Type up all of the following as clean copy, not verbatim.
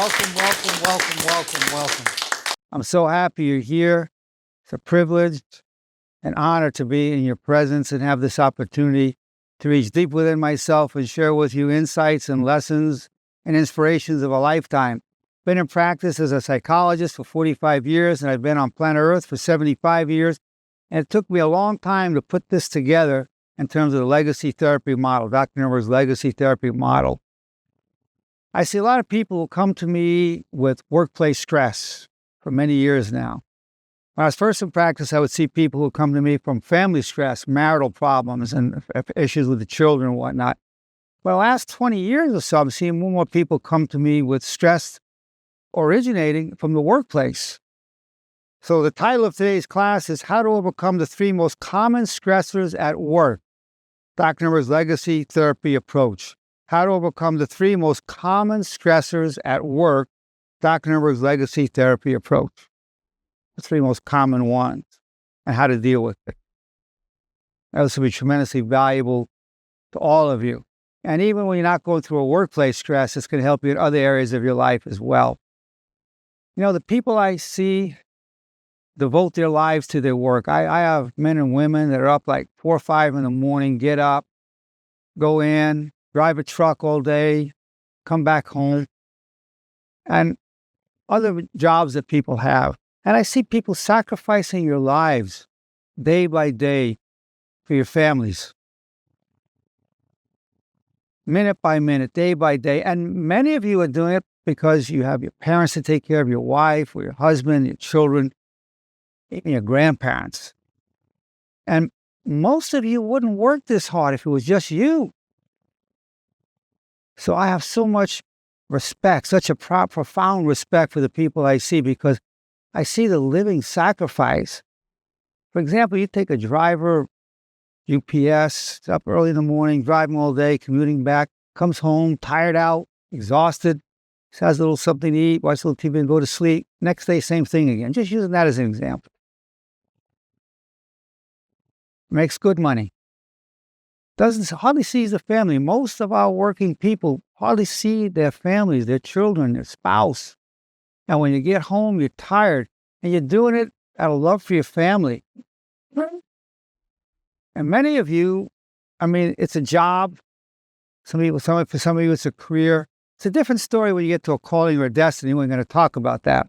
Welcome, welcome, welcome, welcome, welcome. I'm so happy you're here. It's a privilege, an honor to be in your presence and have this opportunity to reach deep within myself and share with you insights and lessons and inspirations of a lifetime. Been in practice as a psychologist for 45 years, and I've been on planet Earth for 75 years. And it took me a long time to put this together in terms of the legacy therapy model, Dr. Nerenberg's legacy therapy model. I see a lot of people who come to me with workplace stress for many years now. When I was first in practice, I would see people who come to me from family stress, marital problems, and issues with the children and whatnot. Well, the last 20 years or so, I'm seeing more and more people come to me with stress originating from the workplace. So the title of today's class is How to Overcome the 3 Most Common Stressors at Work, Dr. Nerenberg's Legacy Therapy Approach. How to Overcome the 3 Most Common Stressors at Work, Dr. Nerenberg's Legacy Therapy Approach. The 3 most common ones, and how to deal with it. This will be tremendously valuable to all of you. And even when you're not going through a workplace stress, it's going to help you in other areas of your life as well. You know, the people I see devote their lives to their work. I have men and women that are up like 4 or 5 in the morning, get up, go in, drive a truck all day, come back home, and other jobs that people have. And I see people sacrificing your lives day by day for your families, minute by minute, day by day. And many of you are doing it because you have your parents to take care of, your wife or your husband, your children, even your grandparents. And most of you wouldn't work this hard if it was just you. So I have so much respect, such a profound respect for the people I see, because I see the living sacrifice. For example, you take a driver, UPS, up early in the morning, driving all day, commuting back, comes home, tired out, exhausted, has a little something to eat, watch a little TV and go to sleep. Next day, same thing again. Just using that as an example. Makes good money. Hardly sees the family. Most of our working people hardly see their families, their children, their spouse. And when you get home, you're tired, and you're doing it out of love for your family. And many of you, I mean, it's a job. For some of you, it's a career. It's a different story when you get to a calling or a destiny. We're going to talk about that.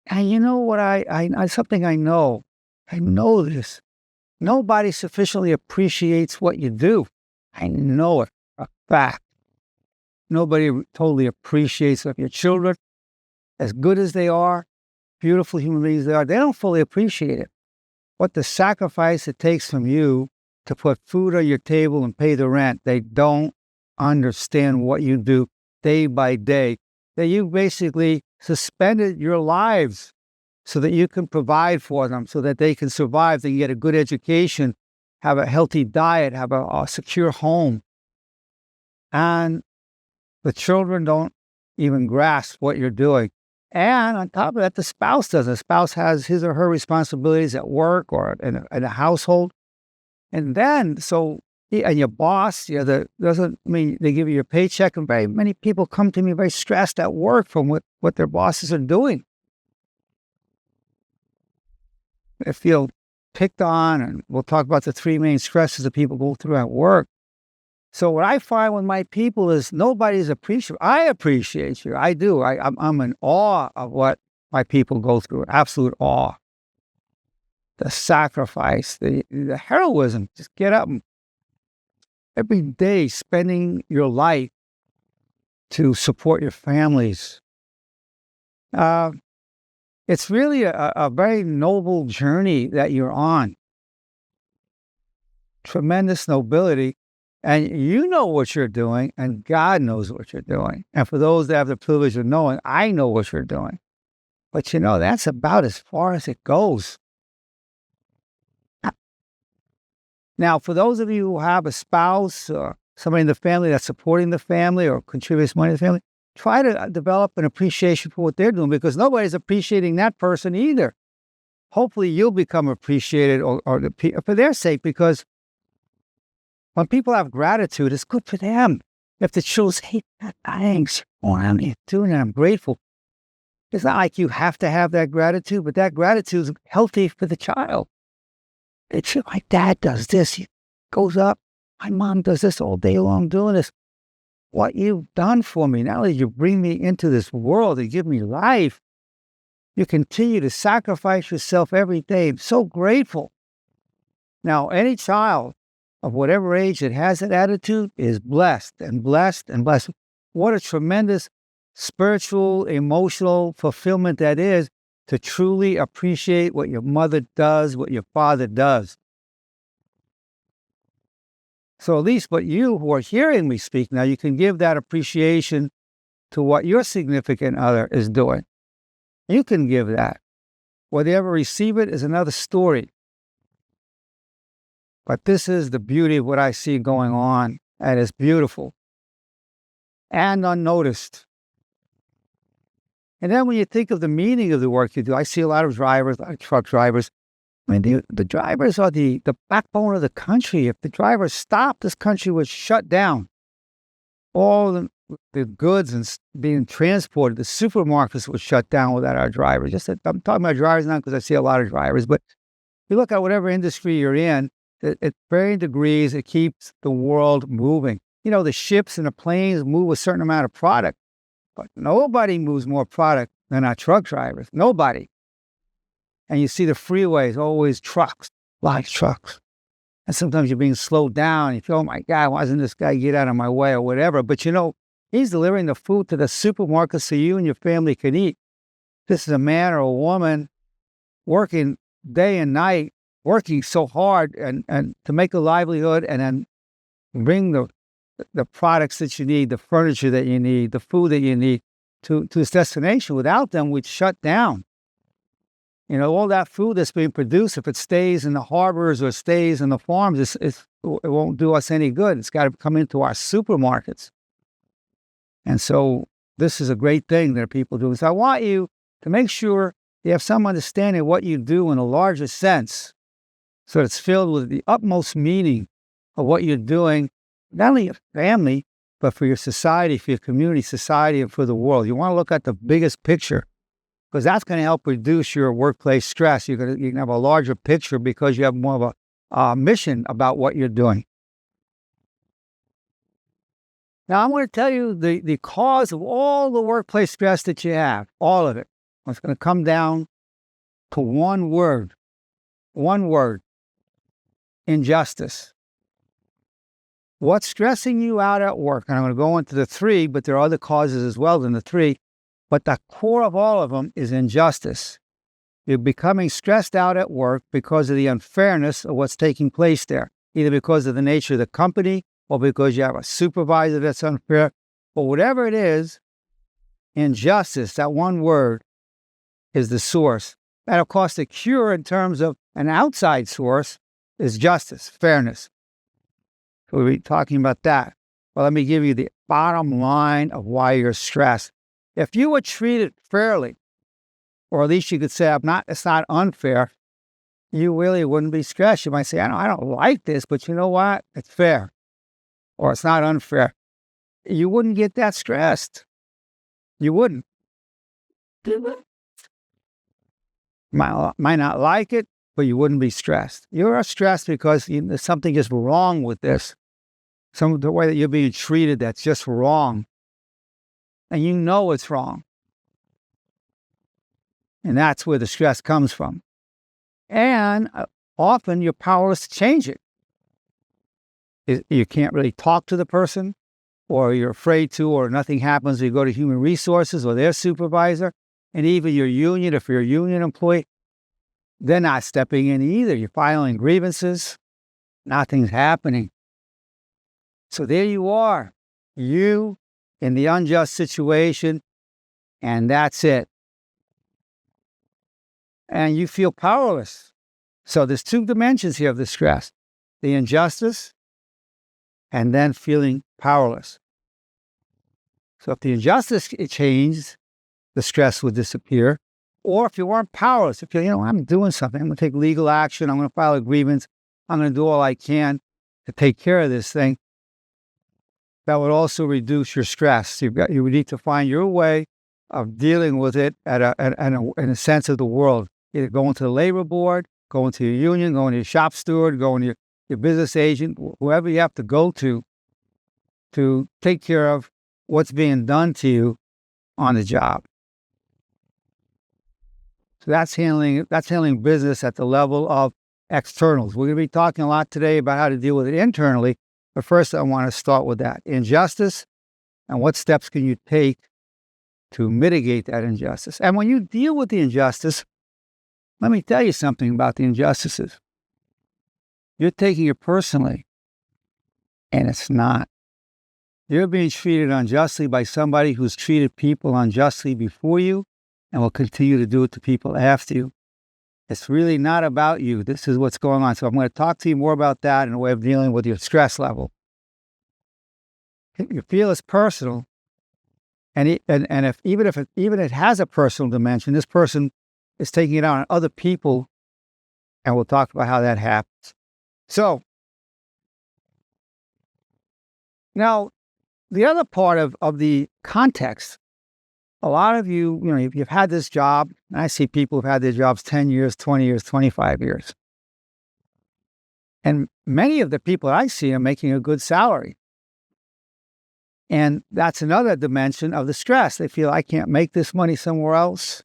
And you know what? Something I know. I know this. Nobody sufficiently appreciates what you do. I know it, a fact. Nobody totally appreciates it. Your children, as good as they are, beautiful human beings they are, they don't fully appreciate it. What the sacrifice it takes from you to put food on your table and pay the rent, they don't understand what you do day by day. That you basically suspended your lives so that you can provide for them, so that they can survive, they can get a good education, have a healthy diet, have a secure home. And the children don't even grasp what you're doing. And on top of that, the spouse doesn't. The spouse has his or her responsibilities at work or in a household. And then, and your boss, they give you your paycheck, and very many people come to me very stressed at work from what their bosses are doing. They feel picked on, and we'll talk about the 3 main stresses that people go through at work. So what I find with my people is nobody's appreciative. I appreciate you. I do. I'm in awe of what my people go through. Absolute awe. The sacrifice, the heroism. Just get up and every day spending your life to support your families. It's really a very noble journey that you're on. Tremendous nobility. And you know what you're doing, and God knows what you're doing. And for those that have the privilege of knowing, I know what you're doing. But that's about as far as it goes. Now, for those of you who have a spouse or somebody in the family that's supporting the family or contributes money to the family, try to develop an appreciation for what they're doing, because nobody's appreciating that person either. Hopefully you'll become appreciated or for their sake, because when people have gratitude, it's good for them. If the children say, thanks, Oh, I'm doing it. I'm grateful. It's not like you have to have that gratitude, but that gratitude is healthy for the child. It's my dad does this. He goes up. My mom does this all day long doing this. What you've done for me, not only you bring me into this world and give me life, you continue to sacrifice yourself every day. I'm so grateful. Now, any child of whatever age that has that attitude is blessed and blessed and blessed. What a tremendous spiritual, emotional fulfillment that is to truly appreciate what your mother does, what your father does. So at least but you who are hearing me speak now, you can give that appreciation to what your significant other is doing. You can give that. Whether you ever receive it is another story. But this is the beauty of what I see going on, and it's beautiful and unnoticed. And then when you think of the meaning of the work you do, I see a lot of drivers, a lot of truck drivers. I mean, the drivers are the backbone of the country. If the drivers stopped, this country would shut down. All the goods and being transported, the supermarkets would shut down without our drivers. I'm talking about drivers now because I see a lot of drivers. But if you look at whatever industry you're in, at varying degrees, it keeps the world moving. You know, the ships and the planes move a certain amount of product, but nobody moves more product than our truck drivers. Nobody. And you see the freeways, always trucks, live trucks. And sometimes you're being slowed down. And you feel, oh my God, why doesn't this guy get out of my way or whatever? But you know, he's delivering the food to the supermarket so you and your family can eat. This is a man or a woman working day and night, working so hard and to make a livelihood and then bring the products that you need, the furniture that you need, the food that you need to this destination. Without them, we'd shut down. You know, all that food that's being produced, if it stays in the harbors or stays in the farms, it won't do us any good. It's got to come into our supermarkets. And so this is a great thing that people do. So I want you to make sure you have some understanding of what you do in a larger sense, so it's filled with the utmost meaning of what you're doing, not only your family, but for your society, for your community, society, and for the world. You want to look at the biggest picture, because that's going to help reduce your workplace stress. You can have a larger picture because you have more of a mission about what you're doing. Now, I'm going to tell you the cause of all the workplace stress that you have, all of it. It's going to come down to one word, injustice. What's stressing you out at work? And I'm going to go into the three, but there are other causes as well than the three. But the core of all of them is injustice. You're becoming stressed out at work because of the unfairness of what's taking place there, either because of the nature of the company or because you have a supervisor that's unfair. But whatever it is, injustice, that one word, is the source. And of course, the cure in terms of an outside source is justice, fairness. So we'll be talking about that. Well, let me give you the bottom line of why you're stressed. If you were treated fairly, or at least you could say, it's not unfair, you really wouldn't be stressed. You might say, I don't like this, but you know what? It's fair. Or it's not unfair. You wouldn't get that stressed. You wouldn't. Might not like it, but you wouldn't be stressed. You're stressed because there's something just wrong with this. The way that you're being treated, that's just wrong. And you know it's wrong. And that's where the stress comes from. And often you're powerless to change it. You can't really talk to the person, or you're afraid to, or nothing happens. You go to human resources or their supervisor, and even your union, if you're a union employee, they're not stepping in either. You're filing grievances. Nothing's happening. So there you are, you in the unjust situation, and that's it. And you feel powerless. So there's two dimensions here of the stress, the injustice and then feeling powerless. So if the injustice changes, the stress would disappear. Or if you weren't powerless, if I'm doing something, I'm going to take legal action, I'm going to file a grievance, I'm going to do all I can to take care of this thing. that would also reduce your stress. You would need to find your way of dealing with it in a sense of the world. Either going to the labor board, going to your union, going to your shop steward, going to your business agent, whoever you have to go to take care of what's being done to you on the job. So that's handling business at the level of externals. We're going to be talking a lot today about how to deal with it internally, but first I want to start with that. Injustice, and what steps can you take to mitigate that injustice? And when you deal with the injustice, let me tell you something about the injustices. You're taking it personally, and it's not. You're being treated unjustly by somebody who's treated people unjustly before you and will continue to do it to people after you. It's really not about you. This is what's going on. So I'm going to talk to you more about that in a way of dealing with your stress level. You feel it's personal, and if it has a personal dimension, this person is taking it out on other people, and we'll talk about how that happens. So now, the other part of the context, a lot of you, you've had this job, and I see people who've had their jobs 10 years, 20 years, 25 years. And many of the people I see are making a good salary. And that's another dimension of the stress. They feel, I can't make this money somewhere else.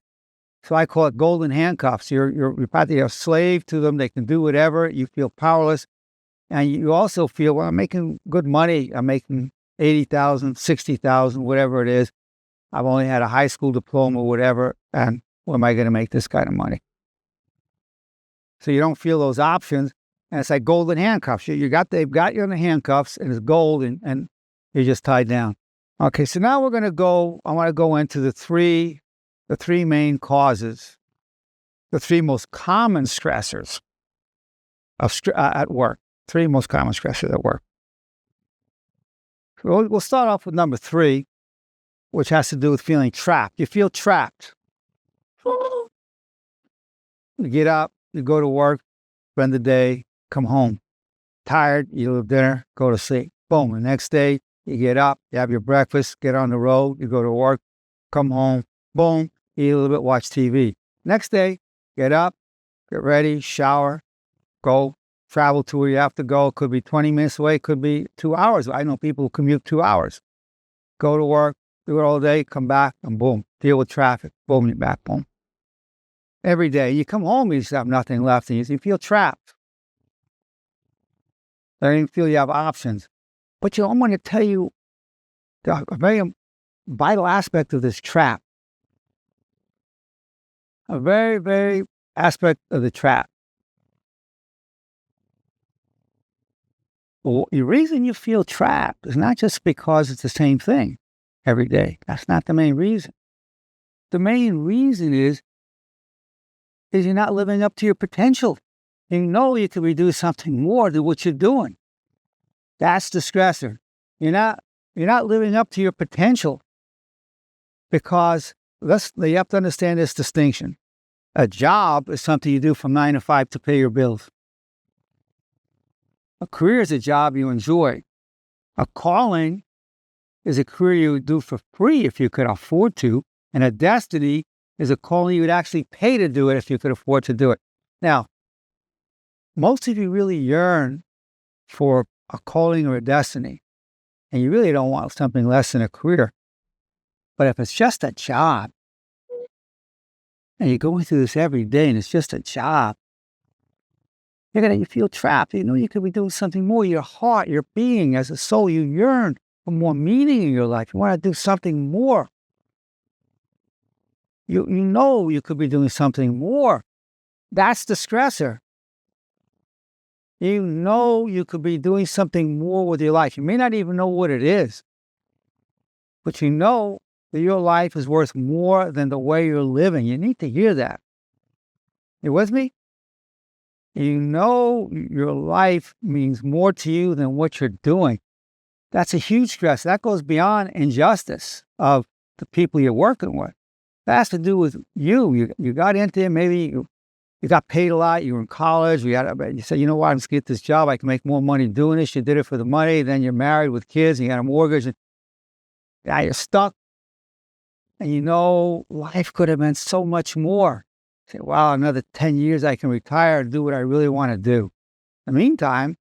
So I call it golden handcuffs. You're practically a slave to them. They can do whatever. You feel powerless. And you also feel, well, I'm making good money. I'm making $80,000, $60,000, whatever it is. I've only had a high school diploma, whatever, and where am I going to make this kind of money? So you don't feel those options, and it's like golden handcuffs. They've got you in the handcuffs, and it's gold, and you're just tied down. Okay, so now I want to go into the three main causes, the three most common stressors at work. Three most common stressors at work. So we'll start off with number 3, which has to do with feeling trapped. You feel trapped. You get up, you go to work, spend the day, come home. Tired, you have dinner, go to sleep. Boom. The next day, you get up, you have your breakfast, get on the road, you go to work, come home, boom, eat a little bit, watch TV. Next day, get up, get ready, shower, go, travel to where you have to go. It could be 20 minutes away, it could be 2 hours. I know people who commute 2 hours. Go to work, do it all day, come back, and boom, deal with traffic. Boom, you're back home. Every day. You come home, you just have nothing left, and you feel trapped. I don't even feel you have options. But I'm going to tell you a very vital aspect of this trap. A very, very aspect of the trap. Well, the reason you feel trapped is not just because it's the same thing every day. That's not the main reason. The main reason is you're not living up to your potential. You know you could be doing something more than what you're doing. That's the stressor. You're not living up to your potential because you have to understand this distinction. A job is something you do from 9 to 5 to pay your bills. A career is a job you enjoy. A calling is a career you would do for free if you could afford to. And a destiny is a calling you would actually pay to do it if you could afford to do it. Now, most of you really yearn for a calling or a destiny, and you really don't want something less than a career. But if it's just a job, and you're going through this every day and it's just a job, you feel trapped. You know you could be doing something more. Your heart, your being as a soul, you yearn for more meaning in your life. You want to do something more. You know you could be doing something more. That's the stressor. You know you could be doing something more with your life. You may not even know what it is, but you know that your life is worth more than the way you're living. You need to hear that. You with me? You know your life means more to you than what you're doing. That's a huge stress. That goes beyond injustice of the people you're working with. That has to do with you. You got into it, maybe You got paid a lot. You were in college. You said, you know what? I'm just going to get this job. I can make more money doing this. You did it for the money. Then you're married with kids and you got a mortgage. And now you're stuck. And you know, life could have been so much more. You say, wow, another 10 years I can retire and do what I really want to do. In the meantime,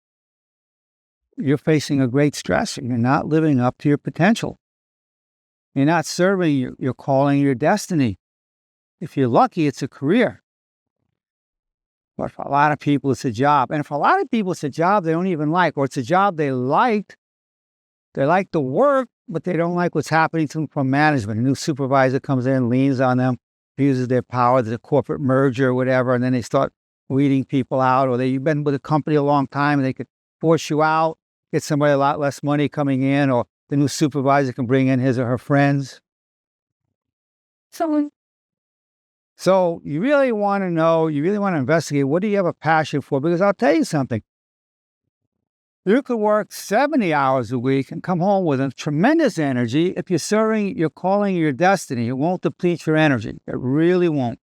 you're facing a great stress. You're not living up to your potential. You're not serving your calling, your destiny. If you're lucky, it's a career. But for a lot of people, it's a job. And for a lot of people, it's a job they don't even like, or it's a job they liked. They like the work, but they don't like what's happening to them from management. A new supervisor comes in, leans on them, uses their power. There's a corporate merger or whatever, and then they start weeding people out. Or you've been with a company a long time, and they could force you out, get somebody a lot less money coming in, or the new supervisor can bring in his or her friends. So you really want to know, you really want to investigate, what do you have a passion for? Because I'll tell you something. You could work 70 hours a week and come home with a tremendous energy. If you're serving your calling, your destiny, it won't deplete your energy. It really won't.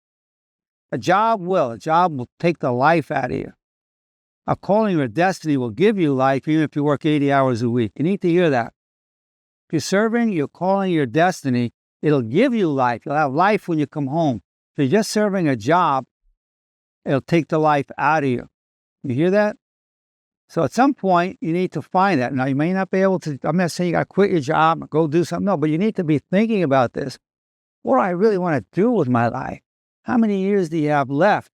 A job will. A job will take the life out of you. A calling or destiny will give you life even if you work 80 hours a week. You need to hear that. If you're serving your calling, your destiny, it'll give you life. You'll have life when you come home. If you're just serving a job, it'll take the life out of you. You hear that? So at some point, you need to find that. Now, you may not be able to, I'm not saying you got to quit your job and go do something. No, but you need to be thinking about this. What do I really want to do with my life? How many years do you have left?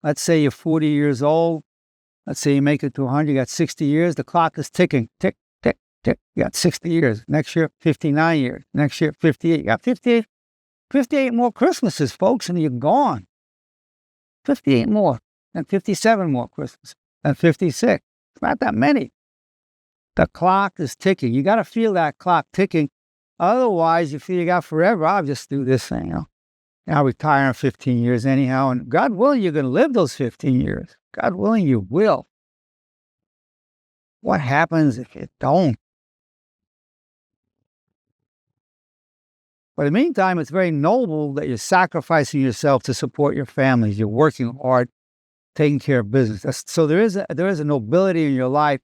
Let's say you're 40 years old. Let's say you make it to 100. You got 60 years. The clock is ticking. Tick, tick, tick. You got 60 years. Next year, 59 years. Next year, 58. You got 58 more Christmases, folks, and you're gone. 58 more. And 57 more Christmases. And 56. It's not that many. The clock is ticking. You got to feel that clock ticking. Otherwise, you feel you got forever. I'll just do this thing, I'll retire in 15 years anyhow. And God willing, you're going to live those 15 years. God willing, you will. What happens if you don't? But in the meantime, it's very noble that you're sacrificing yourself to support your families. You're working hard, taking care of business. So there is a nobility in your life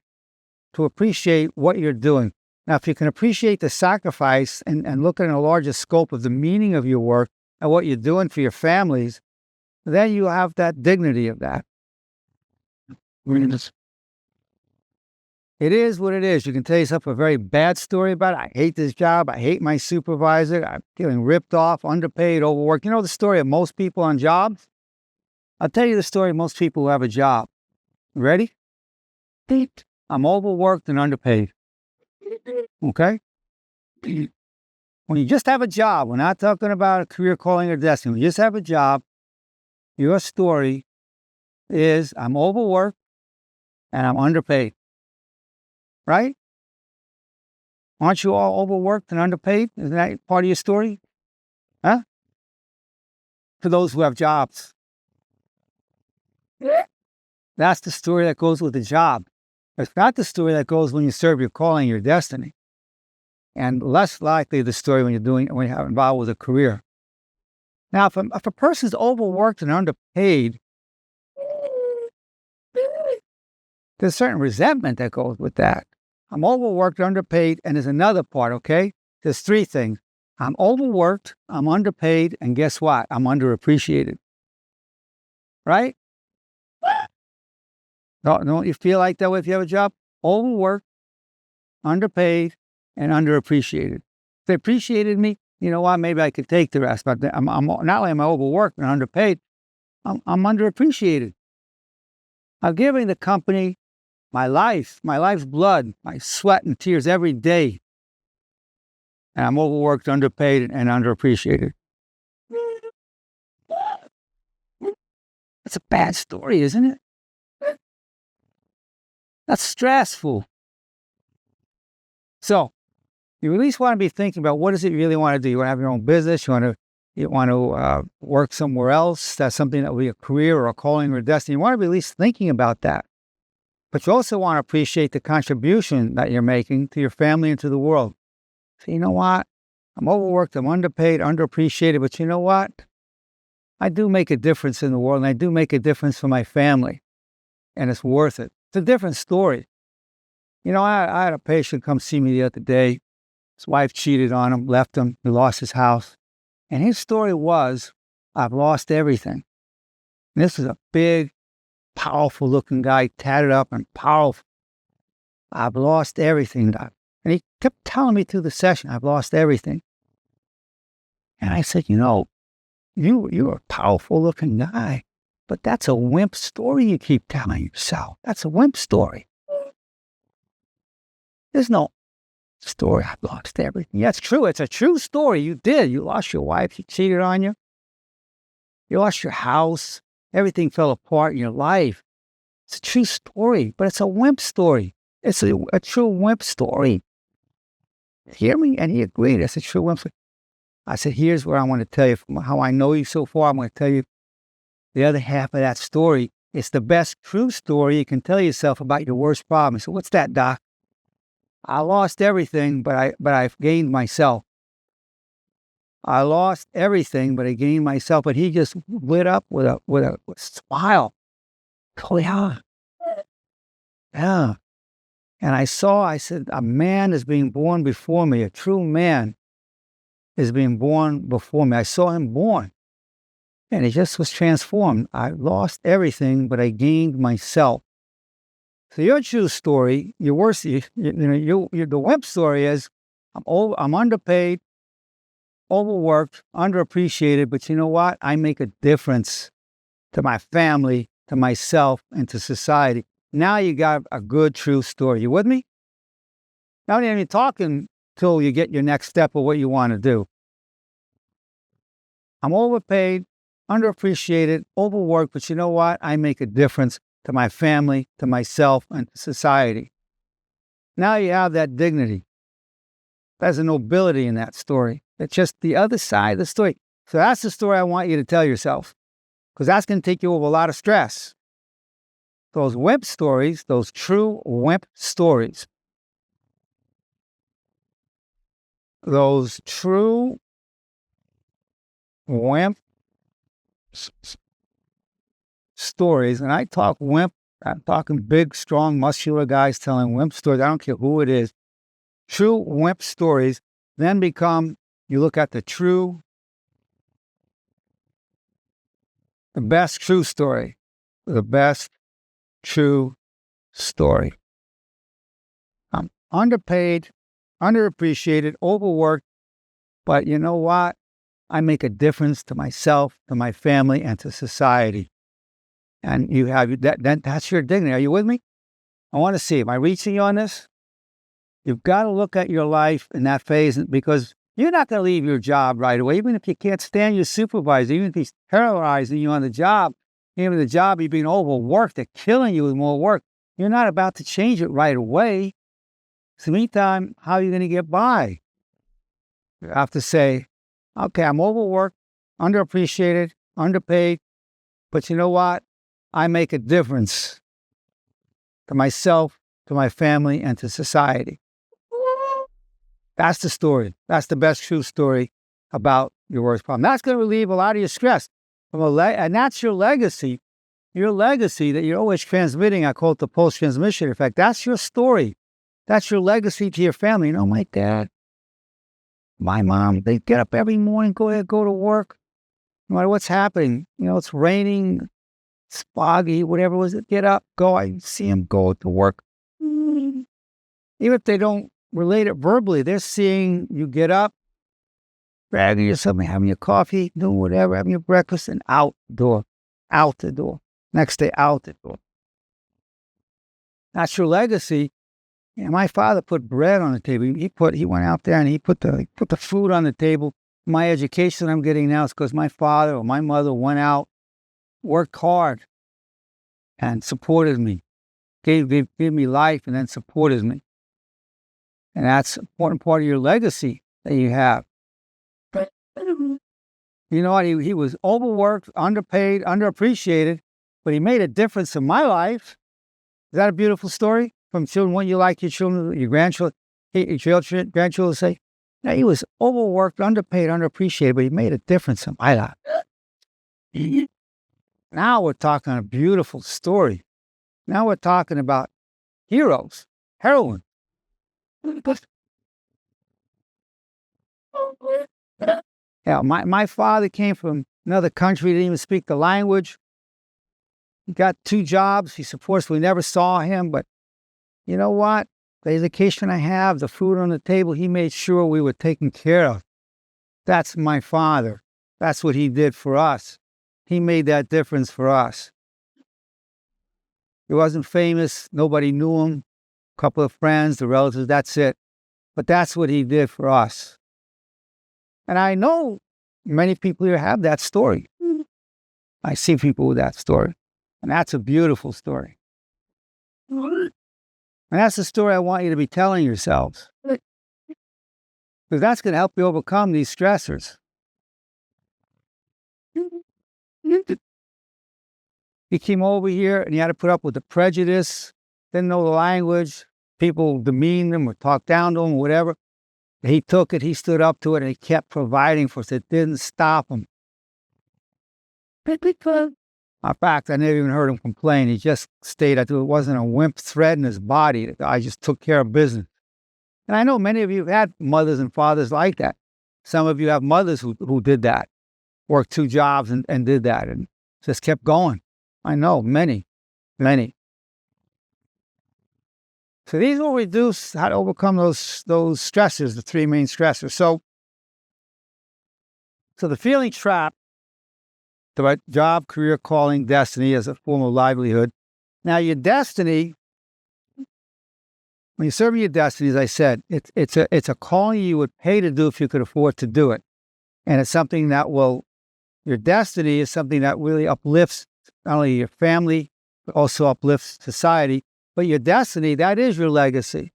to appreciate what you're doing. Now, if you can appreciate the sacrifice and look at a larger scope of the meaning of your work and what you're doing for your families, then you have that dignity of that. It is what it is. You can tell yourself a very bad story about it. I hate this job. I hate my supervisor. I'm feeling ripped off, underpaid, overworked. You know the story of most people on jobs? I'll tell you the story of most people who have a job. Ready? I'm overworked and underpaid. Okay? When you just have a job, we're not talking about a career, calling, or destiny. When you just have a job, your story is I'm overworked and I'm underpaid. Right? Aren't you all overworked and underpaid? Isn't that part of your story? Huh? For those who have jobs. That's the story that goes with the job. It's not the story that goes when you serve your calling, your destiny. And less likely the story when you have involved with a career. Now, if a person's overworked and underpaid, there's a certain resentment that goes with that. I'm overworked, underpaid, and there's another part, okay? There's three things. I'm overworked, I'm underpaid, and guess what? I'm underappreciated. Right? Don't you feel like that way if you have a job? Overworked, underpaid, and underappreciated. If they appreciated me, you know what? Maybe I could take the rest. But I'm not only am I overworked and underpaid, I'm underappreciated. I'm giving the company my life's blood, my sweat and tears every day. And I'm overworked, underpaid, and underappreciated. That's a bad story, isn't it? That's stressful. So, you at least want to be thinking about what is it you really want to do. You want to have your own business. You want to work somewhere else. That's something that will be a career or a calling or a destiny. You want to be at least thinking about that. But you also want to appreciate the contribution that you're making to your family and to the world. So you know what? I'm overworked, I'm underpaid, underappreciated, but you know what? I do make a difference in the world, and I do make a difference for my family, and it's worth it. It's a different story. I had a patient come see me the other day. His wife cheated on him, left him, he lost his house. And his story was, I've lost everything. And this is a big, powerful looking guy, tatted up and powerful. I've lost everything, Doc. And he kept telling me through the session, I've lost everything. And I said, you're a powerful looking guy, but that's a wimp story you keep telling yourself. That's a wimp story. There's no story, I've lost everything. Yeah, it's true. It's a true story. You did. You lost your wife. She cheated on you. You lost your house. Everything fell apart in your life. It's a true story, but it's a wimp story. It's a true wimp story. Hear me? And he agreed. It's a true wimp story. I said, here's what I want to tell you. From how I know you so far, I'm going to tell you the other half of that story. It's the best true story you can tell yourself about your worst problem. So what's that, Doc? I lost everything, but I've gained myself. I lost everything, but I gained myself. But he just lit up with a smile. Oh, yeah. Yeah. And I said, a man is being born before me. A true man is being born before me. I saw him born. And he just was transformed. I lost everything, but I gained myself. So your true story, your worst, the wimp story is, I'm underpaid, overworked, underappreciated, but you know what? I make a difference to my family, to myself, and to society. Now you got a good, true story. You with me? Now you're talking till you get your next step of what you want to do. I'm overpaid, underappreciated, overworked, but you know what? I make a difference to my family, to myself, and to society. Now you have that dignity. There's a nobility in that story. It's just the other side of the story. So that's the story I want you to tell yourself, because that's going to take you over a lot of stress. Those wimp stories, those true wimp stories, those true wimp stories, and I talk wimp, I'm talking big, strong, muscular guys telling wimp stories. I don't care who it is. True wimp stories then become, you look at the best true story. The best true story. I'm underpaid, underappreciated, overworked, but you know what? I make a difference to myself, to my family, and to society. And you have that's your dignity. Are you with me? I want to see, am I reaching you on this? You've got to look at your life in that phase, because you're not going to leave your job right away, even if you can't stand your supervisor, even if he's terrorizing you on the job, even the job you're being overworked, they're killing you with more work. You're not about to change it right away. So meantime, how are you going to get by? You have to say, okay, I'm overworked, underappreciated, underpaid, but you know what? I make a difference to myself, to my family, and to society. That's the story. That's the best true story about your worst problem. That's going to relieve a lot of your stress. And that's your legacy. Your legacy that you're always transmitting. I call it the post-transmission effect. That's your story. That's your legacy to your family. My dad, my mom, they get up every morning, go to work. No matter what's happening. It's raining, it's foggy, whatever it was. Get up, go. I see them go to work. Even if they don't relate it verbally, they're seeing you get up, grabbing yourself, having your coffee, doing whatever, having your breakfast, and out the door. Next day, out the door. That's your legacy. My father put bread on the table. He went out there and he put the food on the table. My education I'm getting now is because my father or my mother went out, worked hard, and supported me, gave me life, and then supported me. And that's an important part of your legacy that you have. You know what? He was overworked, underpaid, underappreciated, but he made a difference in my life. Is that a beautiful story? From children, what you like your children, your grandchildren, grandchildren say? He was overworked, underpaid, underappreciated, but he made a difference in my life. Now we're talking a beautiful story. Now we're talking about heroes, heroines. Yeah, my father came from another country, didn't even speak the language. He got 2 jobs. He supports, we never saw him, but you know what? The education I have, the food on the table, he made sure we were taken care of. That's my father. That's what he did for us. He made that difference for us. He wasn't famous. Nobody knew him. A couple of friends, the relatives, that's it. But that's what he did for us. And I know many people here have that story. I see people with that story. And that's a beautiful story. And that's the story I want you to be telling yourselves. Because that's going to help you overcome these stressors. He came over here and he had to put up with the prejudice, didn't know the language, people demeaned him or talked down to him or whatever. He took it, he stood up to it, and he kept providing for us. It didn't stop him. In fact, I never even heard him complain. He just stayed. I thought it wasn't a wimp thread in his body. I just took care of business. And I know many of you have had mothers and fathers like that. Some of you have mothers who did that, worked 2 jobs and did that and just kept going. I know, many. So these will reduce how to overcome those stressors, the 3 main stressors. So the feeling trapped, the right job, career, calling, destiny as a form of livelihood. Now your destiny, when you're serving your destiny, as I said, it's a calling you would pay to do if you could afford to do it. And it's something that your destiny is something that really uplifts not only your family, but also uplifts society. But your destiny, that is your legacy.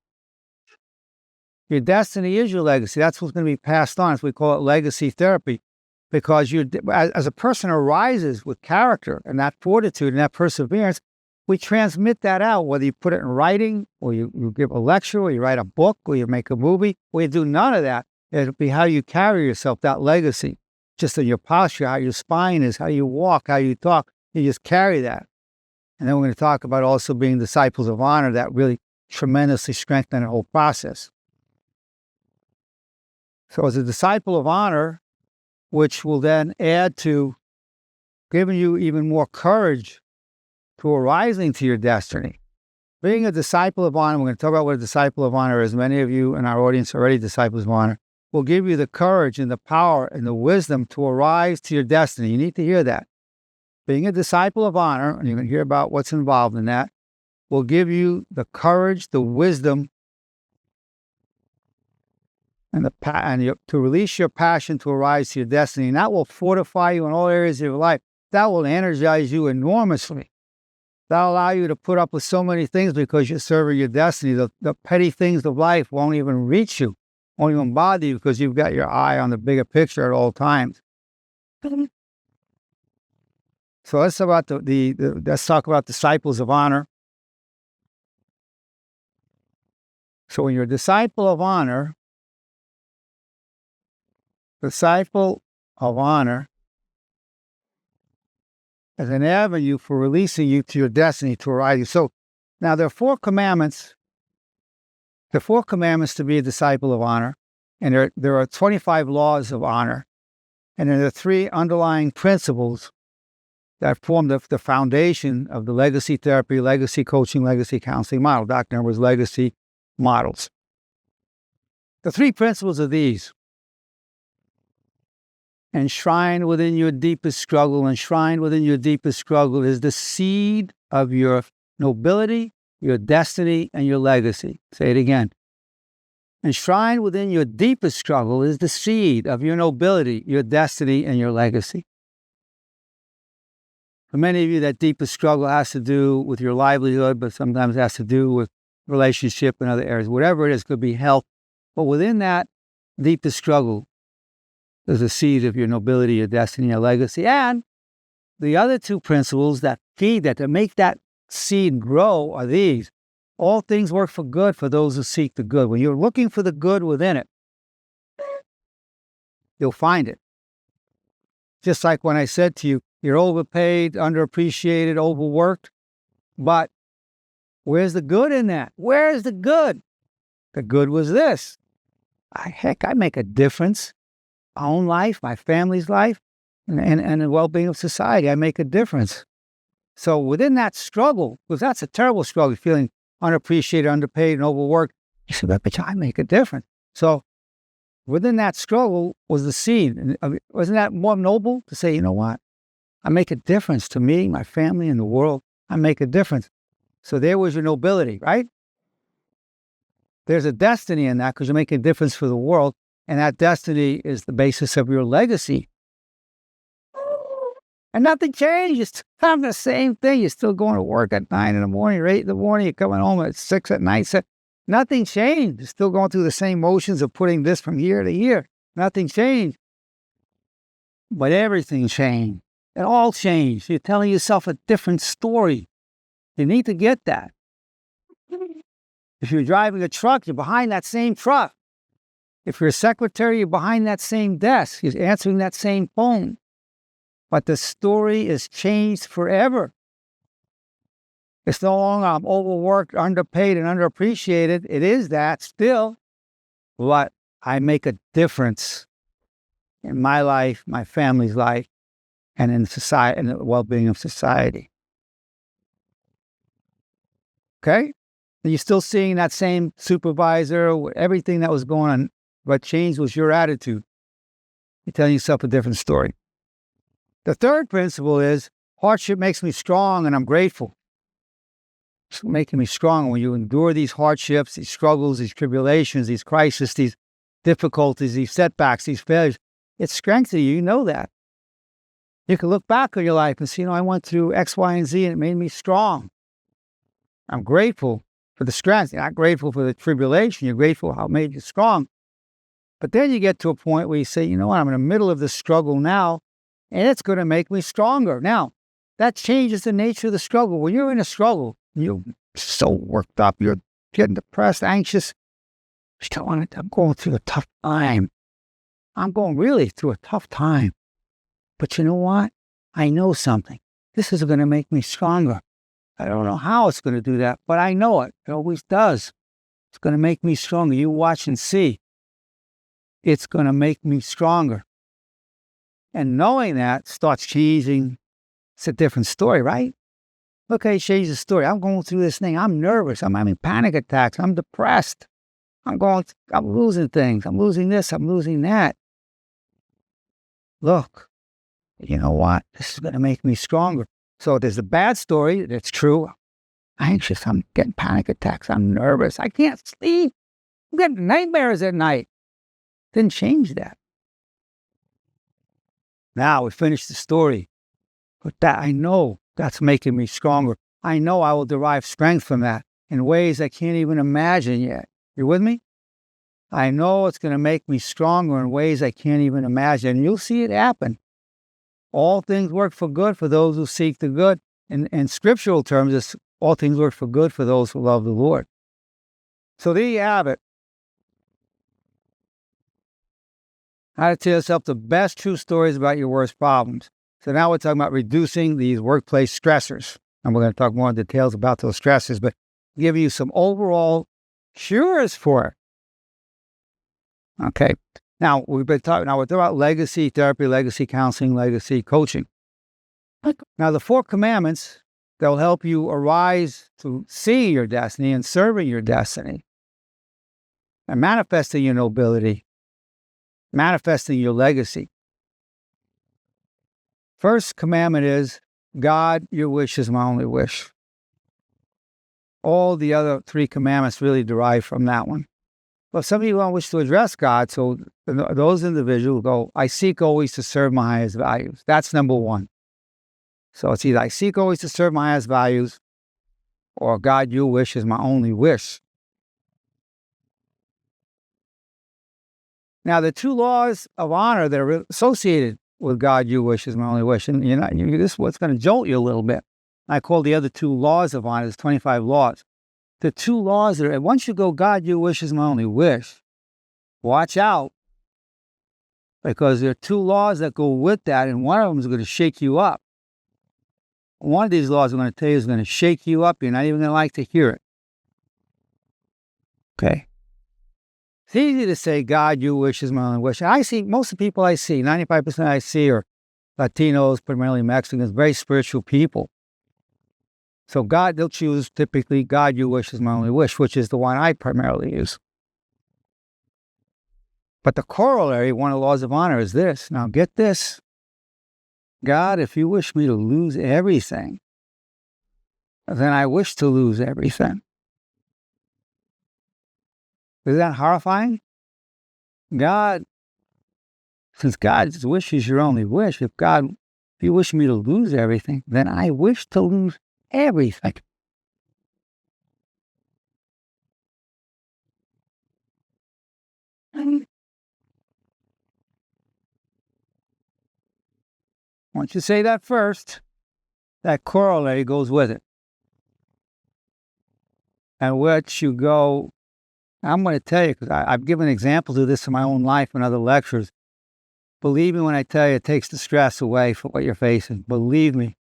Your destiny is your legacy. That's what's going to be passed on. So we call it legacy therapy. Because as a person arises with character and that fortitude and that perseverance, we transmit that out, whether you put it in writing or you give a lecture or you write a book or you make a movie or you do none of that. It'll be how you carry yourself, that legacy, just in your posture, how your spine is, how you walk, how you talk. You just carry that. And then we're going to talk about also being disciples of honor that really tremendously strengthen the whole process. So as a disciple of honor, which will then add to giving you even more courage to arising to your destiny. Being a disciple of honor, we're going to talk about what a disciple of honor is. Many of you in our audience are already disciples of honor. Will give you the courage and the power and the wisdom to arise to your destiny. You need to hear that. Being a disciple of honor, and you're going to hear about what's involved in that, will give you the courage, the wisdom, and to release your passion to arise to your destiny. And that will fortify you in all areas of your life. That will energize you enormously. That'll allow you to put up with so many things because you're serving your destiny. The petty things of life won't even reach you, won't even bother you because you've got your eye on the bigger picture at all times. So let's talk about let's talk about disciples of honor. So when you're a disciple of honor as an avenue for releasing you to your destiny to arise. So now there are 4 commandments. There are 4 commandments to be a disciple of honor, and there are 25 laws of honor, and there are 3 underlying principles that form the foundation of the legacy therapy, legacy coaching, legacy counseling model. Dr. Nerenberg's legacy models. The 3 principles are these. Enshrined within your deepest struggle is the seed of your nobility, your destiny, and your legacy. Say it again. Enshrined within your deepest struggle is the seed of your nobility, your destiny, and your legacy. For many of you, that deepest struggle has to do with your livelihood, but sometimes has to do with relationship and other areas. Whatever it is, could be health. But within that deepest struggle, there's a seed of your nobility, your destiny, your legacy. And the other 2 principles that feed that make that seed grow are these. All things work for good for those who seek the good. When you're looking for the good within it, you'll find it. Just like when I said to you, You're overpaid, underappreciated, overworked. But where's the good in that? Where's the good? The good was this. I make a difference. My own life, my family's life, and the well-being of society. I make a difference. So within that struggle, because that's a terrible struggle, feeling unappreciated, underpaid, and overworked, you said, but I make a difference. So within that struggle was the seed. And wasn't that more noble to say, you know what? I make a difference to me, my family, and the world. I make a difference. So there was your nobility, right? There's a destiny in that because you're making a difference for the world. And that destiny is the basis of your legacy. And nothing changed. You're still having the same thing. You're still going to work at 9 in the morning or 8 in the morning. You're coming home at 6 at night. So nothing changed. You're still going through the same motions of putting this from year to year. Nothing changed. But everything changed. It all changed. You're telling yourself a different story. You need to get that. If you're driving a truck, you're behind that same truck. If you're a secretary, you're behind that same desk. You're answering that same phone. But the story is changed forever. It's no longer I'm overworked, underpaid, and underappreciated. It is that still. But I make a difference in my life, my family's life, and in society, and the well-being of society. Okay? And you're still seeing that same supervisor, everything that was going on. What changed was your attitude. You're telling yourself a different story. The third principle is hardship makes me strong and I'm grateful. It's making me strong. When you endure these hardships, these struggles, these tribulations, these crises, these difficulties, these setbacks, these failures, it strengthens you. You know that. You can look back on your life and see, I went through X, Y, and Z and it made me strong. I'm grateful for the strength. You're not grateful for the tribulation. You're grateful how it made you strong. But then you get to a point where you say, you know what, I'm in the middle of this struggle now, and it's going to make me stronger. Now, that changes the nature of the struggle. When you're in a struggle, you're so worked up, you're getting depressed, anxious. I'm going through a tough time. I'm going really through a tough time. But you know what? I know something. This is going to make me stronger. I don't know how it's going to do that, but I know it. It always does. It's going to make me stronger. You watch and see. It's going to make me stronger. And knowing that starts changing. It's a different story, right? Look how you change the story. I'm going through this thing. I'm nervous. I'm having panic attacks. I'm depressed. I'm losing things. I'm losing this. I'm losing that. Look, you know what? This is going to make me stronger. So there's a bad story that's true. I'm anxious. I'm getting panic attacks. I'm nervous. I can't sleep. I'm getting nightmares at night. Didn't change that. Now we finish the story. But that I know that's making me stronger. I know I will derive strength from that in ways I can't even imagine yet. You with me? I know it's going to make me stronger in ways I can't even imagine. And you'll see it happen. All things work for good for those who seek the good. In scriptural terms, it's all things work for good for those who love the Lord. So there you have it. How to tell yourself the best true stories about your worst problems. So now we're talking about reducing these workplace stressors. And we're going to talk more in details about those stressors, but give you some overall cures for it. Okay. Now, we're talking about legacy therapy, legacy counseling, legacy coaching. Now, the 4 commandments that will help you arise to seeing your destiny and serving your destiny and manifesting your nobility, manifesting your legacy. First commandment is, God, your wish is my only wish. All the other 3 commandments really derive from that one. But some people don't wish to address God, so those individuals go, I seek always to serve my highest values. That's number 1. So it's either I seek always to serve my highest values, or God, your wish is my only wish. Now, the 2 laws of honor that are associated with God, your wish is my only wish. And this is what's going to jolt you a little bit. I call the other 2 laws of honor, there's 25 laws. The 2 laws that are, once you go, God, your wish is my only wish, watch out. Because there are 2 laws that go with that, and one of them is going to shake you up. one of these laws I'm going to tell you is going to shake you up. You're not even going to like to hear it. Okay? It's easy to say, God, your wish is my only wish. I see most of the people I see, 95% I see are Latinos, primarily Mexicans, very spiritual people. So God, they'll choose typically, God, your wish is my only wish, which is the one I primarily use. But the corollary, one of the laws of honor, is this. Now get this. God, if you wish me to lose everything, then I wish to lose everything. Is that horrifying? God, since God's wish is your only wish, if you wish me to lose everything, then I wish to lose everything. Once you say that first, that corollary goes with it. And which you go, I'm going to tell you, because I've given examples of this in my own life and other lectures. Believe me when I tell you it takes the stress away from what you're facing. Believe me.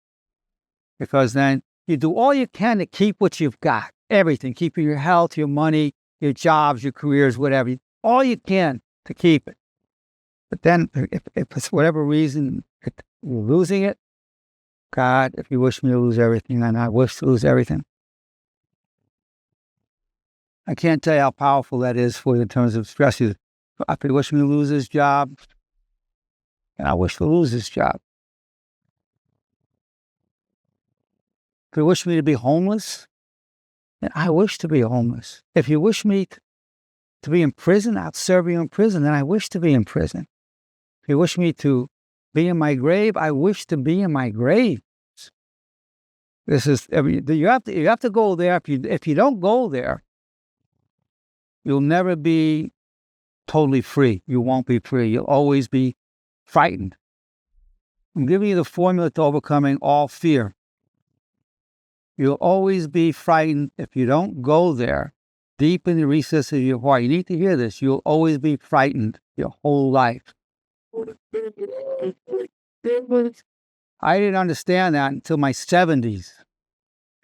Because then you do all you can to keep what you've got. Everything. Keeping your health, your money, your jobs, your careers, whatever. All you can to keep it. But then if for whatever reason you're losing it, God, if you wish me to lose everything, then I wish to lose everything. I can't tell you how powerful that is for you in terms of stress. If you wish me to lose this job, and I wish to lose this job. If you wish me to be homeless, then I wish to be homeless. If you wish me to be in prison, I'll serve you in prison, then I wish to be in prison. If you wish me to be in my grave, I wish to be in my grave. This is, you have to go there. If you don't go there, you'll never be totally free. You won't be free. You'll always be frightened. I'm giving you the formula to overcoming all fear. You'll always be frightened if you don't go there, deep in the recesses of your heart. You need to hear this. You'll always be frightened your whole life. I didn't understand that until my 70s,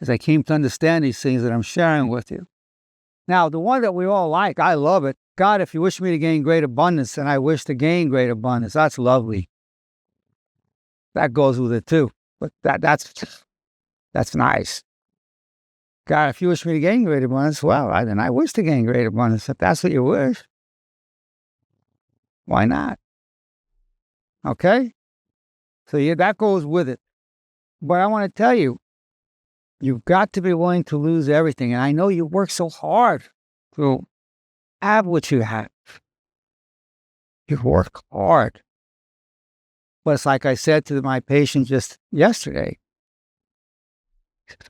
as I came to understand these things that I'm sharing with you. Now, the one that we all like, I love it. God, if you wish me to gain great abundance, then I wish to gain great abundance. That's lovely. That goes with it too. But that's nice. God, if you wish me to gain great abundance, well, then I wish to gain great abundance. If that's what you wish, why not? Okay? So yeah, that goes with it. But I want to tell you, you've got to be willing to lose everything. And I know you work so hard to have what you have. You work hard. But it's like I said to my patient just yesterday.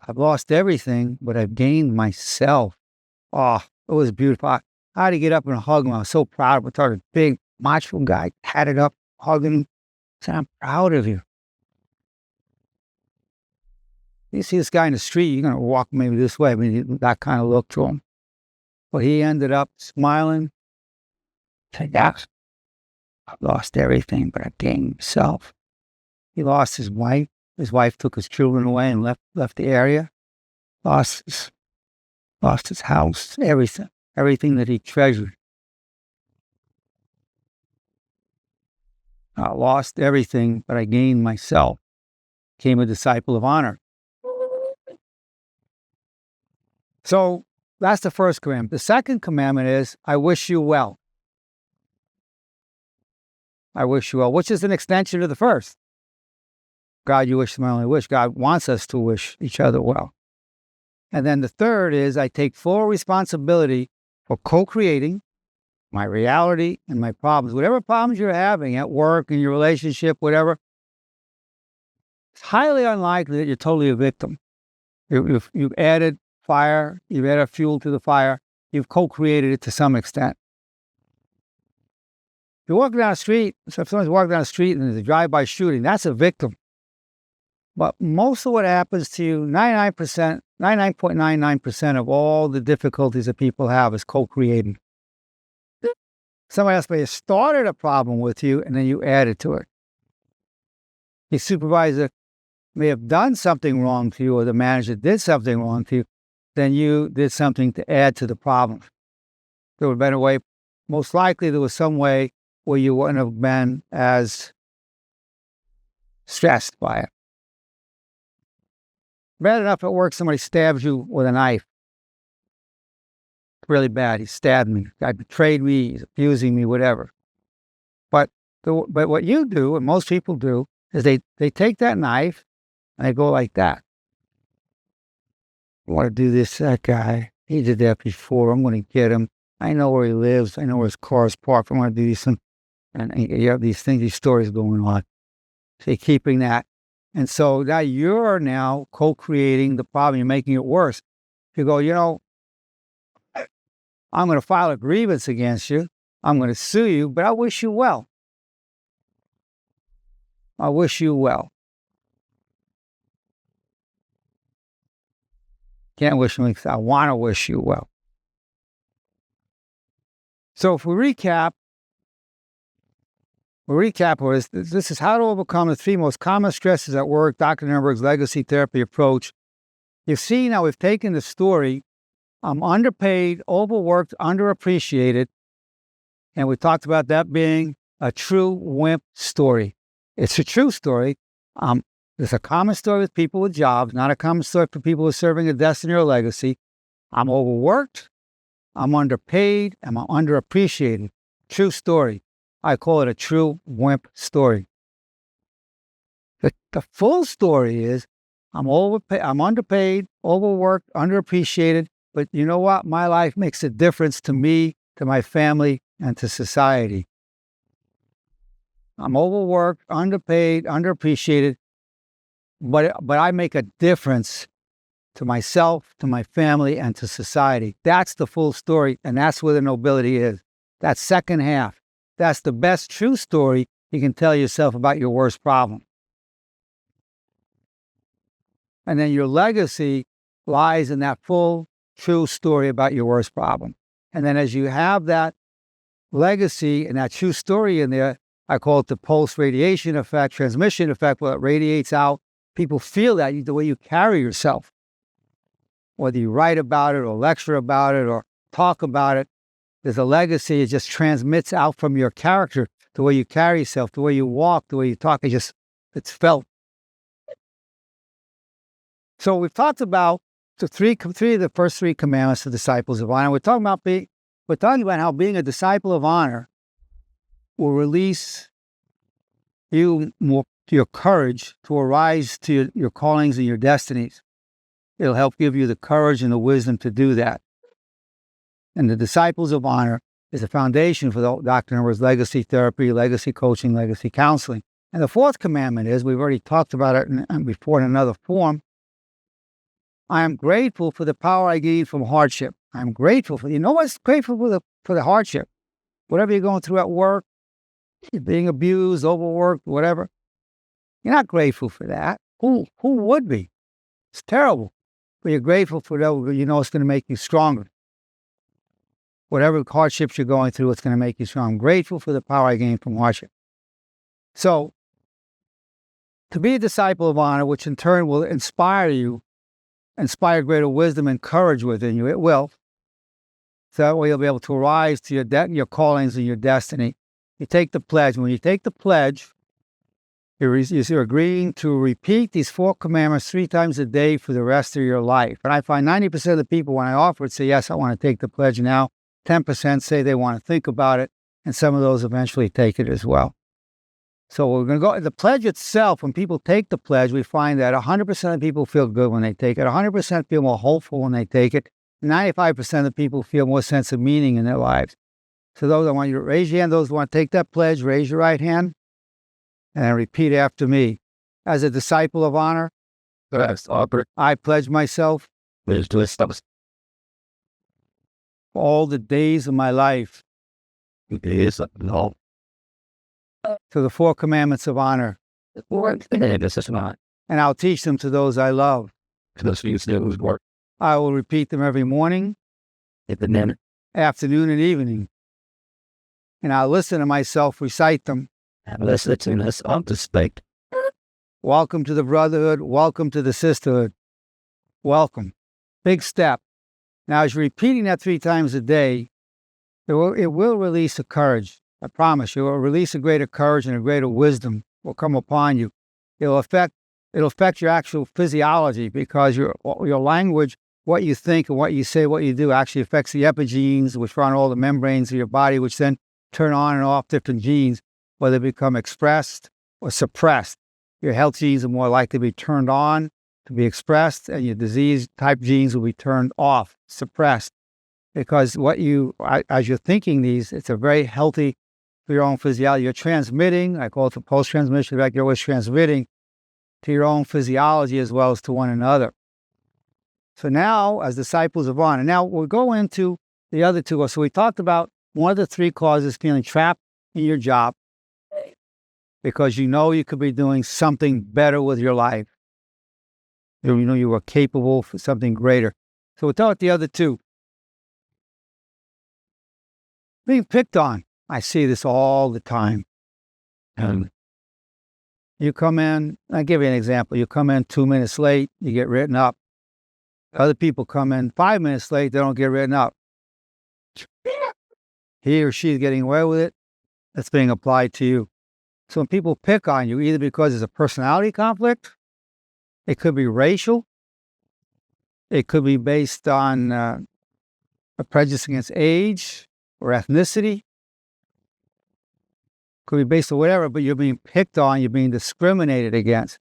I've lost everything, but I've gained myself. Oh, it was beautiful. I had to get up and hug him. I was so proud of him. I thought a big macho guy had it up, hugging him. I said, I'm proud of you. You see this guy in the street, you're going to walk maybe this way. I mean, that kind of look to him. But he ended up smiling. Said, yeah, I've lost everything, but I gained myself. He lost his wife. His wife took his children away and left the area. Lost his house, everything that he treasured. I lost everything, but I gained myself. Became a disciple of honor. So that's the first commandment. The second commandment is, I wish you well. I wish you well, which is an extension of the first. God, you wish my only wish. God wants us to wish each other well. And then the third is, I take full responsibility for co-creating my reality and my problems. Whatever problems you're having at work, in your relationship, whatever, it's highly unlikely that you're totally a victim. You've added fire, you've added fuel to the fire, you've co-created it to some extent. If you're walking down the street, so if someone's walking down the street and there's a drive-by shooting, that's a victim. But most of what happens to you, 99.99% of all the difficulties that people have is co-created. Somebody else may have started a problem with you, and then you added to it. Your supervisor may have done something wrong to you, or the manager did something wrong to you, then you did something to add to the problem. There would have been a way, most likely there was some way where you wouldn't have been as stressed by it. Bad enough at work, somebody stabs you with a knife. Really bad. He stabbed me. Guy betrayed me. He's abusing me, whatever. But what you do, and most people do, is they take that knife and they go like that. I want to do this to that guy. He did that before. I'm going to get him. I know where he lives. I know where his car is parked. I want to do these things. And you have these things, these stories going on. So you're keeping that. And so now you're now co-creating the problem. You're making it worse. You go, I'm going to file a grievance against you. I'm going to sue you, but I wish you well. I wish you well. Can't wish me. I want to wish you well. So if we recap this is how to overcome the 3 most common stresses at work, Dr. Nerenberg's legacy therapy approach. You see now we've taken the story, I'm underpaid, overworked, underappreciated, and we talked about that being a true wimp story. It's a true story. It's a common story with people with jobs, not a common story for people who are serving a destiny or legacy. I'm overworked, I'm underpaid, and I'm underappreciated. True story. I call it a true wimp story. The full story is I'm underpaid, overworked, underappreciated, but you know what? My life makes a difference to me, to my family, and to society. I'm overworked, underpaid, underappreciated, but I make a difference to myself, to my family, and to society. That's the full story, and that's where the nobility is. That second half. That's the best true story you can tell yourself about your worst problem. And then your legacy lies in that full, true story about your worst problem. And then as you have that legacy and that true story in there, I call it the pulse radiation effect, transmission effect, where it radiates out. People feel that the way you carry yourself, whether you write about it or lecture about it or talk about it. There's a legacy. It just transmits out from your character, the way you carry yourself, the way you walk, the way you talk. It's felt. So we've talked about the three of the first 3 commandments of disciples of honor. We're talking about how being a disciple of honor will release you more to your courage to arise to your callings and your destinies. It'll help give you the courage and the wisdom to do that. And the disciples of honor is the foundation for Dr. Nerenberg's legacy therapy, legacy coaching, legacy counseling. And the 4th commandment is, we've already talked about it before in another form, I am grateful for the power I gain from hardship. I'm grateful for, what's grateful for the hardship? Whatever you're going through at work, you're being abused, overworked, whatever. You're not grateful for that. Who would be? It's terrible. But you're grateful for that. It's going to make you stronger. Whatever hardships you're going through, it's going to make you strong. I'm grateful for the power I gain from hardship. So, to be a disciple of honor, which in turn will inspire greater wisdom and courage within you, it will. So that way you'll be able to rise to your callings and your destiny. You take the pledge. When you take the pledge, you're agreeing to repeat these 4 commandments 3 times a day for the rest of your life. And I find 90% of the people, when I offer it, say, yes, I want to take the pledge now. 10% say they want to think about it, and some of those eventually take it as well. So we're going to go, the pledge itself, when people take the pledge, we find that 100% of people feel good when they take it, 100% feel more hopeful when they take it, 95% of the people feel more sense of meaning in their lives. So those, I want you to raise your hand, those who want to take that pledge, raise your right hand, and then repeat after me. As a disciple of honor, I pledge myself for all the days of my life to the 4 commandments of honor, and I'll teach them to those I love. I will repeat them every morning, afternoon, and evening, and I'll listen to myself recite them Welcome to the brotherhood. Welcome to the sisterhood. Welcome. Big step. Now, as you're repeating that 3 times a day, it will release a courage. I promise you, it will release a greater courage and a greater wisdom will come upon you. It'll affect your actual physiology, because your language, what you think and what you say, what you do, actually affects the epigenes, which run all the membranes of your body, which then turn on and off different genes, whether they become expressed or suppressed. Your health genes are more likely to be turned on, to be expressed, and your disease type genes will be turned off, suppressed. Because as you're thinking these, it's a very healthy for your own physiology. You're transmitting, I call it the post-transmission effect, you're always transmitting to your own physiology as well as to one another. So now, as disciples of honor, now we'll go into the other 2. So we talked about one of the 3 causes, feeling trapped in your job because you know you could be doing something better with your life. You know you are capable for something greater. So we'll talk about the other 2. Being picked on. I see this all the time. You come in, I'll give you an example. You come in 2 minutes late, you get written up. Other people come in 5 minutes late, they don't get written up. He or she is getting away with it. That's being applied to you. So when people pick on you, either because there's a personality conflict, it could be racial, it could be based on a prejudice against age or ethnicity, could be based on whatever, but you're being picked on, you're being discriminated against.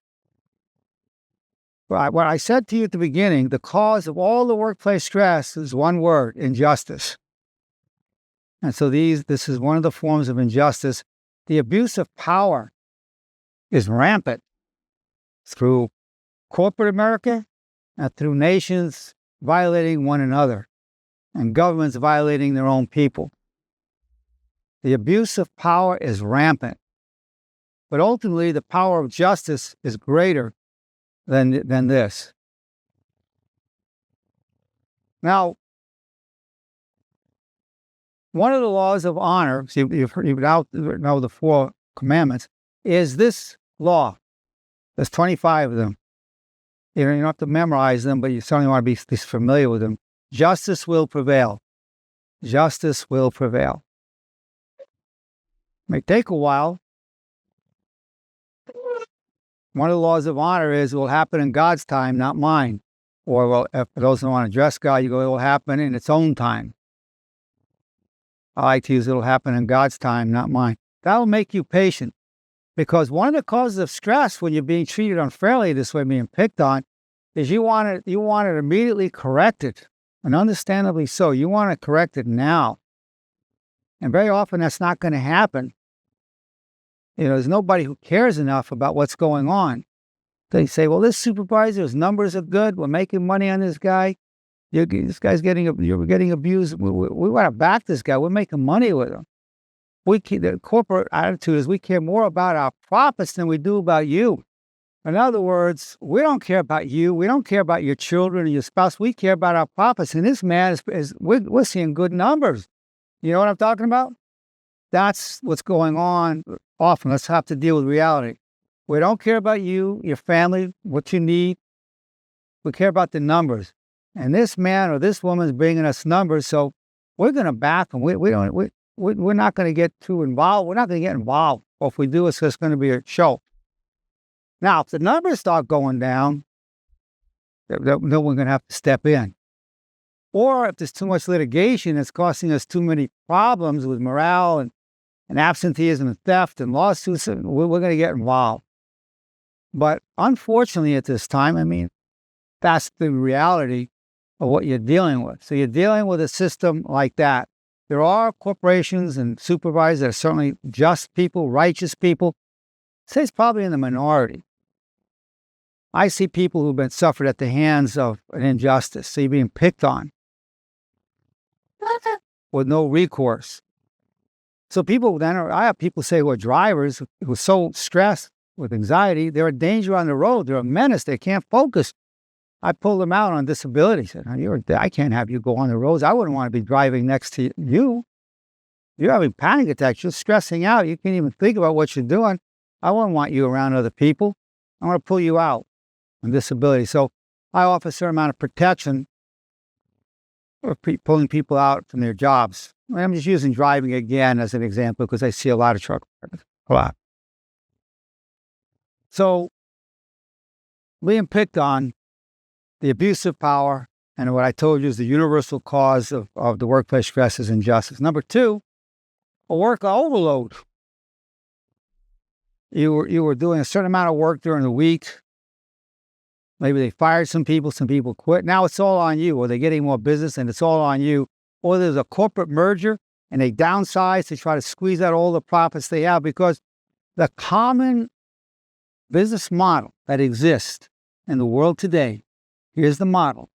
What I said to you at the beginning, the cause of all the workplace stress is one word: injustice. And so this is one of the forms of injustice. The abuse of power is rampant through corporate America and through nations violating one another and governments violating their own people. The abuse of power is rampant. But ultimately, the power of justice is greater than this. Now, one of the laws of honor, so you know the 4 commandments, is this law. There's 25 of them. You don't have to memorize them, but you certainly want to be familiar with them. Justice will prevail. Justice will prevail. It may take a while. One of the laws of honor is it will happen in God's time, not mine. Or, well, if for those who want to address God, you go, it will happen in its own time. I like to use it will happen in God's time, not mine. That will make you patient. Because one of the causes of stress when you're being treated unfairly this way, being picked on, is you want it immediately corrected. And understandably so. You want to correct it now. And very often that's not going to happen. There's nobody who cares enough about what's going on. They say, well, this supervisor's numbers are good. We're making money on this guy. This guy's getting abused. We want to back this guy. We're making money with him. The corporate attitude is we care more about our profits than we do about you. In other words, we don't care about you. We don't care about your children or your spouse. We care about our profits. And this man we're seeing good numbers. You know what I'm talking about? That's what's going on often. Let's have to deal with reality. We don't care about you, your family, what you need. We care about the numbers. And this man or this woman is bringing us numbers, so we're going to back them. We're not going to get too involved. We're not going to get involved. Or if we do, it's just going to be a show. Now, if the numbers start going down, then we're going to have to step in. Or if there's too much litigation, it's costing us too many problems with morale and absenteeism and theft and lawsuits, we're going to get involved. But unfortunately at this time, that's the reality of what you're dealing with. So you're dealing with a system like that. There are corporations and supervisors that are certainly just people, righteous people. I'd say it's probably in the minority. I see people who've been suffered at the hands of an injustice. See, being picked on with no recourse. So I have people say who are drivers who are so stressed with anxiety, they're a danger on the road. They're a menace. They can't focus. I pulled them out on disability. I said, I can't have you go on the roads. I wouldn't want to be driving next to you. You're having panic attacks. You're stressing out. You can't even think about what you're doing. I wouldn't want you around other people. I want to pull you out on disability. So I offer a certain amount of protection for pulling people out from their jobs. I'm just using driving again as an example because I see a lot of truck drivers. A lot. So being picked on, the abuse of power, and what I told you is the universal cause of the workplace stress is injustice. Number two, a work overload. You were doing a certain amount of work during the week. Maybe they fired some people quit. Now it's all on you, or they're getting more business and it's all on you. Or there's a corporate merger and they downsize to try to squeeze out all the profits they have, because the common business model that exists in the world today, here's the model.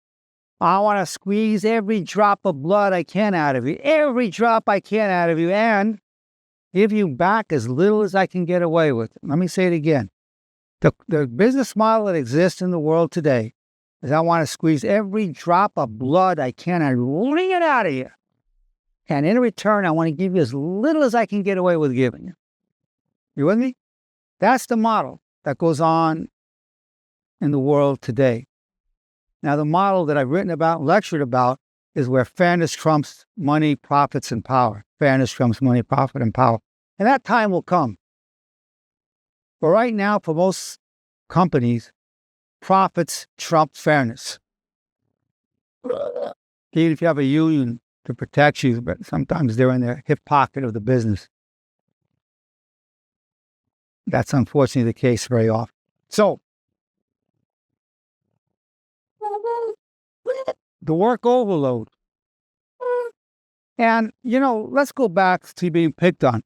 I want to squeeze every drop of blood I can out of you, every drop I can out of you, and give you back as little as I can get away with. Let me say it again. The business model that exists in the world today is I want to squeeze every drop of blood I can and wring it out of you. And in return, I want to give you as little as I can get away with giving you. You with me? That's the model that goes on in the world today. Now, the model that I've written about, lectured about, is where fairness trumps money, profits, and power. Fairness trumps money, profit, and power. And that time will come. But right now, for most companies, profits trump fairness. Even if you have a union to protect you, but sometimes they're in the hip pocket of the business. That's unfortunately the case very often. So, the work overload. And, let's go back to being picked on.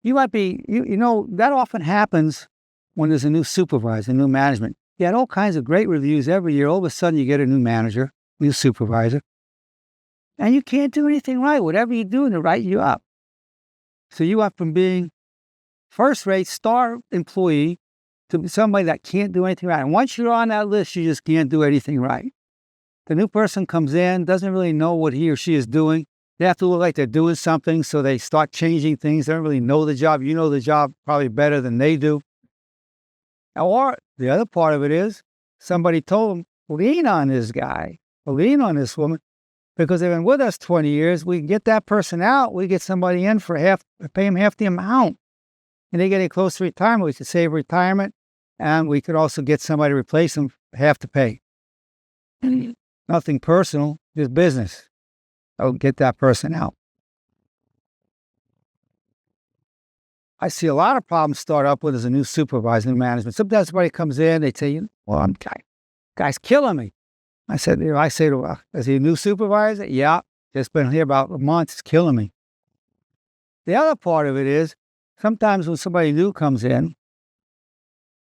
You might be, that often happens when there's a new supervisor, new management. You had all kinds of great reviews every year. All of a sudden, you get a new manager, new supervisor, and you can't do anything right. Whatever you do, they write you up. So you went from being first-rate star employee to somebody that can't do anything right. And once you're on that list, you just can't do anything right. The new person comes in, doesn't really know what he or she is doing. They have to look like they're doing something, so they start changing things. They don't really know the job. You know the job probably better than they do. Or the other part of it is somebody told them, lean on this guy, or lean on this woman, because they've been with us 20 years. We can get that person out. We get somebody in for pay them half the amount. And they're getting close to retirement. We could save retirement, and we could also get somebody to replace them for half the pay. Nothing personal, just business. I'll get that person out. I see a lot of problems start up with as a new supervisor, new management. Sometimes somebody comes in, they say, guy's killing me. I say to her, is he a new supervisor? Yeah, just been here about a month, it's killing me. The other part of it is, sometimes when somebody new comes in,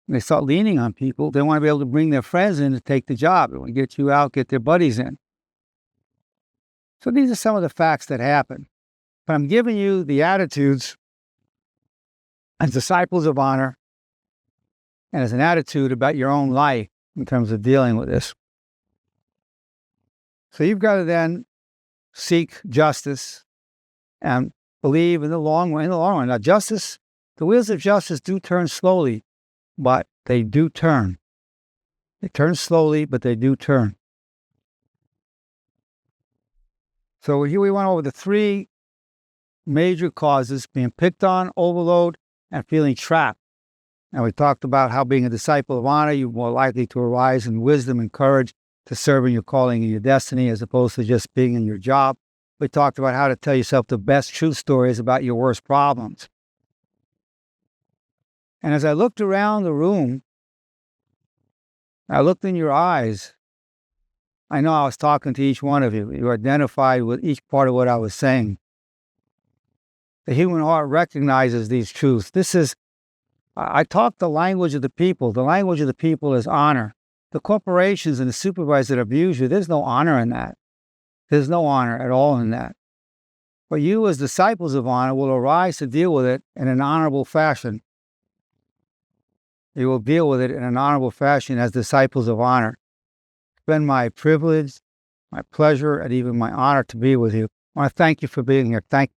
and they start leaning on people, they want to be able to bring their friends in to take the job. They want to get you out, get their buddies in. So these are some of the facts that happen. But I'm giving you the attitudes as disciples of honor and as an attitude about your own life in terms of dealing with this. So you've got to then seek justice and believe in the long run. Now, justice, the wheels of justice do turn slowly, but they do turn. They turn slowly, but they do turn. So here we went over the three major causes: being picked on, overload, and feeling trapped. And we talked about how being a disciple of honor, you're more likely to arise in wisdom and courage to serve in your calling and your destiny, as opposed to just being in your job. We talked about how to tell yourself the best truth stories about your worst problems. And as I looked around the room, I looked in your eyes. I know I was talking to each one of you. You identified with each part of what I was saying. The human heart recognizes these truths. I talk the language of the people. The language of the people is honor. The corporations and the supervisors that abuse you, there's no honor in that. There's no honor at all in that. But you, as disciples of honor, will arise to deal with it in an honorable fashion. You will deal with it in an honorable fashion as disciples of honor. It's been my privilege, my pleasure, and even my honor to be with you. I want to thank you for being here. Thank